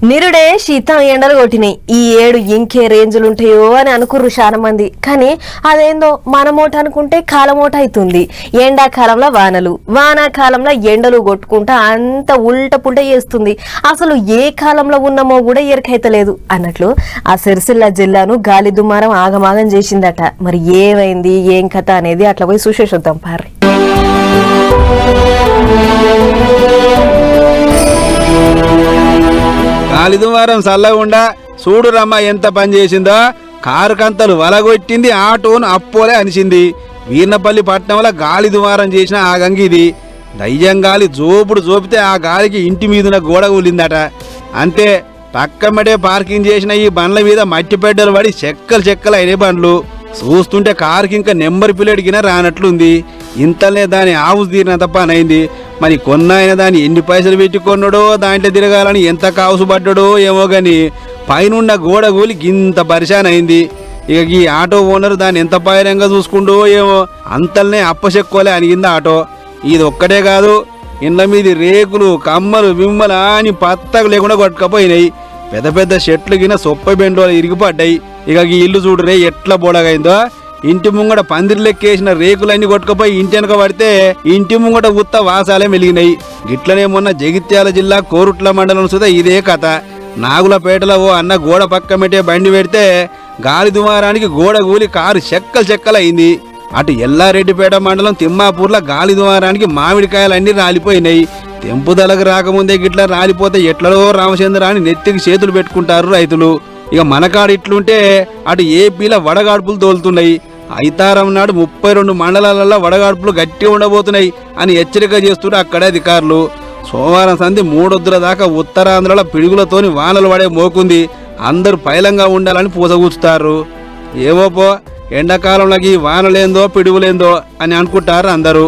నిరుడే శీతం ఎండలు కొట్టినాయి. ఈ ఏడు ఇంకే రేంజులుంటాయో అని అనుకుర్రు చాలా మంది. కానీ అదేందో మనమోట అనుకుంటే కాలమోట అవుతుంది. ఎండాకాలంలో వానలు, వానాకాలంలో ఎండలు కొట్టుకుంటా అంత ఉల్ట పుల్ట చేస్తుంది. అసలు ఏ కాలంలో ఉన్నామో కూడా ఎరకైతలేదు అన్నట్లు ఆ సిరిసిల్ల జిల్లాను గాలి దుమారం ఆగమాగం చేసిందట. మరి ఏమైంది, ఏం కథ అనేది అట్లా పోయి చూసేసొద్దాం పార్రి. గాలిదుమారం చల్లగుండా చూడు రమ్మ ఎంత పని చేసిందో. కారు కంతలు వలగొట్టింది, ఆటోను అప్పోలే అనిసింది. వీర్నపల్లి పట్టణంలో గాలి దుమారం చేసిన ఆ గంగిది. దయ్యం గాలి జోపుడు జోపితే ఆ గాలికి ఇంటి మీదున్న గోడ కూలిందట. అంతే, పక్కమ్మటే పార్కింగ్ చేసిన ఈ బండ్ల మీద మట్టి పెడ్డలు పడి చెక్కలు అయిన బండ్లు. చూస్తుంటే కారుకి ఇంకా నెంబర్ పిల్లడిగినా రానట్లుంది. ఇంతలే దాని ఆవుసు తీరినంత పని అయింది. మరి కొన్నాయన దాన్ని ఎన్ని పైసలు పెట్టి కొన్నాడో, దాంట్లో తిరగాలని ఎంత కావుసు పడ్డాడో ఏమో గాని పైనున్న గోడ కూలి గింత పరిశాన్ అయింది. ఇక ఈ ఆటో ఓనర్ దాన్ని ఎంత పైరంగా చూసుకుంటో ఏమో, అంతల్నే అప్పచెక్కోలే అనిగింది ఆటో. ఇది ఒక్కటే కాదు, ఇండ్ల మీది రేకులు, కమ్మలు, బిమ్మలు అని పత్తకు లేకుండా కొట్టుకపోయినాయి. పెద్ద పెద్ద చెట్లు గిన సొప్ప బెండోలు ఇరిగిపడ్డాయి. ఇక ఈ ఇల్లు చూడరే ఎట్లా బోడగైందో. ఇంటి ముంగట పందిరిలెక్కేసిన రేకులన్నీ కొట్టుకుపోయి ఇంటి వెనక పడితే ఇంటి ముంగట ఉత్త వాసాలే మెలిగినాయి. గిట్లనే మొన్న జగిత్యాల జిల్లా కోరుట్ల మండలం సుధా ఇదే కథ. నాగులపేటలో ఓ అన్న గోడ పక్కమెట్టే బండి పెడితే గాలి దుమారానికి గోడ కూలి కారు చెక్కలయింది. అటు ఎల్లారెడ్డిపేట మండలం తిమ్మాపూర్లో గాలి దుమారానికి మామిడికాయలన్నీ రాలిపోయినాయి. తెంపుదలకు రాకముందే గిట్లా రాలిపోతే ఎట్లలో రామచంద్ర అని నెత్తికి చేతులు పెట్టుకుంటారు రైతులు. ఇక మనకాడు ఇట్లుంటే అటు ఏపీలో వడగాడ్పులు తోలుతున్నాయి. ఐతారం నాడు 32 మండలాలలో వడగాడ్పులు గట్టిగా ఉండబోతున్నాయి అని హెచ్చరిక చేస్తుంటే అక్కడే అధికారులు. సోమవారం సంధి 3 దాకా ఉత్తరాంధ్రలో పిడుగులతోని వానలు పడే మోకుంది. అందరూ పైలంగా ఉండాలని పూసగూచుతారు. ఏవోపో, ఎండాకాలంలోకి వానలేందో పిడుగులేందో అని అనుకుంటారు అందరూ.